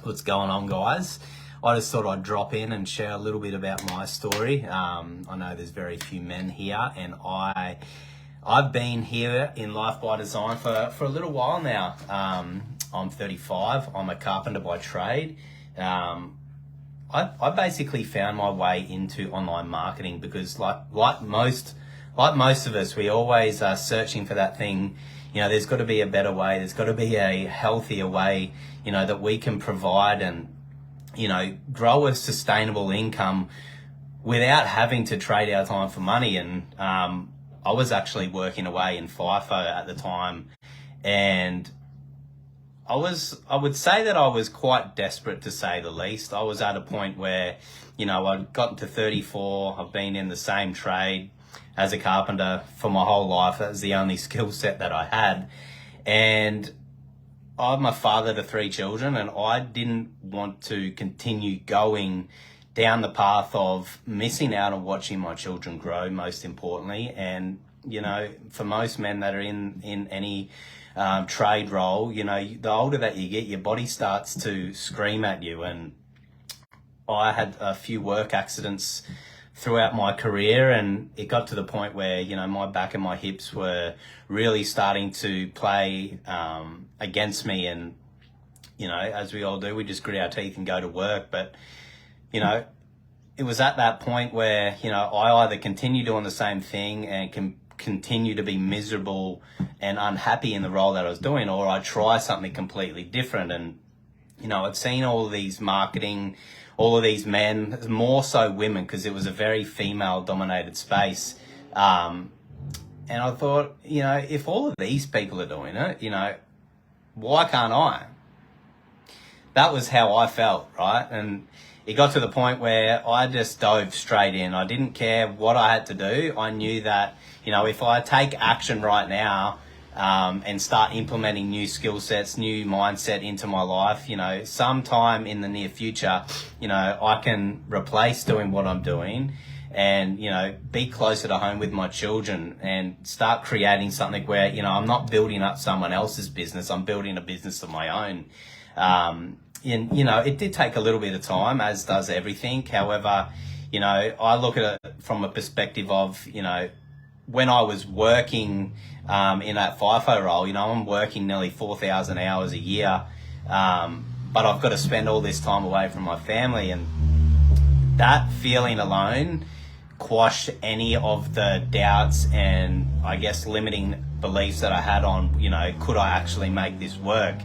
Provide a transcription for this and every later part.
What's going on, guys? I just thought I'd drop in and share a little bit about my story. I know there's very few men here, and I've been here in Life by Design for a little while now. I'm 35. I'm a carpenter by trade. I basically found my way into online marketing because, like most of us, we always are searching for that thing. You know, there's got to be a better way. There's got to be a healthier way, you know, that we can provide and, you know, grow a sustainable income without having to trade our time for money. And I was actually working away in FIFO at the time, and I would say that I was quite desperate, to say the least. I was at a point where, you know, I'd gotten to 34. I've been in the same trade as a carpenter for my whole life. That was the only skill set that I had. And I'm a father to 3 children, and I didn't want to continue going down the path of missing out on watching my children grow, most importantly. And, you know, for most men that are in any trade role, you know, the older that you get, your body starts to scream at you. And I had a few work accidents throughout my career, and it got to the point where, you know, my back and my hips were really starting to play against me. And, you know, as we all do, we just grit our teeth and go to work. But, you know, it was at that point where, you know, I either continue doing the same thing and can continue to be miserable and unhappy in the role that I was doing, or I try something completely different. And, you know, I'd seen all of these marketing, all of these men, more so women, because it was a very female-dominated space. And I thought, you know, if all of these people are doing it, you know, why can't I? That was how I felt, right? And it got to the point where I just dove straight in. I didn't care what I had to do. I knew that, you know, if I take action right now, and start implementing new skill sets, new mindset into my life, you know, sometime in the near future, you know, I can replace doing what I'm doing and, you know, be closer to home with my children and start creating something where, you know, I'm not building up someone else's business. I'm building a business of my own. And, you know, it did take a little bit of time, as does everything. However, you know, I look at it from a perspective of, you know, when I was working in that FIFO role, you know, I'm working nearly 4,000 hours a year, but I've got to spend all this time away from my family, and that feeling alone quashed any of the doubts and, I guess, limiting beliefs that I had on, you know, could I actually make this work?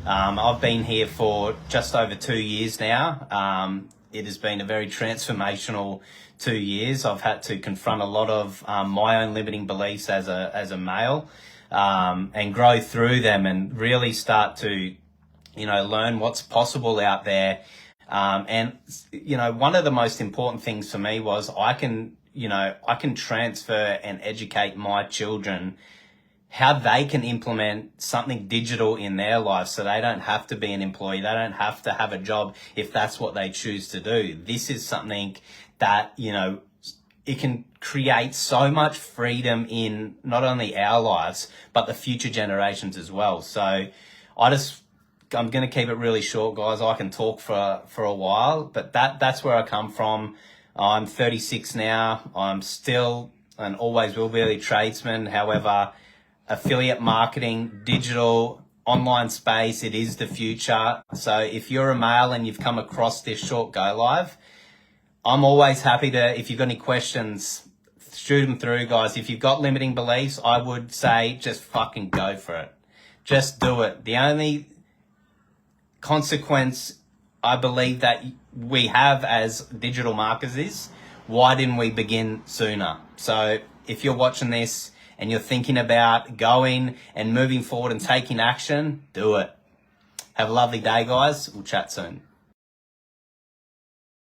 I've been here for just over 2 years now. It has been a very transformational 2 years. I've had to confront a lot of my own limiting beliefs as a male, and grow through them and really start to, you know, learn what's possible out there. And, you know, one of the most important things for me was I can transfer and educate my children how they can implement something digital in their life so they don't have to be an employee. They don't have to have a job if that's what they choose to do. This is something that, you know, it can create so much freedom in not only our lives, but the future generations as well. So I'm going to keep it really short, guys. I can talk for a while, but that's where I come from. I'm 36 now. I'm still and always will be a tradesman. However, affiliate marketing, digital, online space, it is the future. So if you're a male and you've come across this short go live, I'm always happy to, if you've got any questions, shoot them through, guys. If you've got limiting beliefs, I would say just fucking go for it. Just do it. The only consequence I believe that we have as digital marketers is, why didn't we begin sooner? So if you're watching this and you're thinking about going and moving forward and taking action, do it. Have a lovely day, guys. We'll chat soon.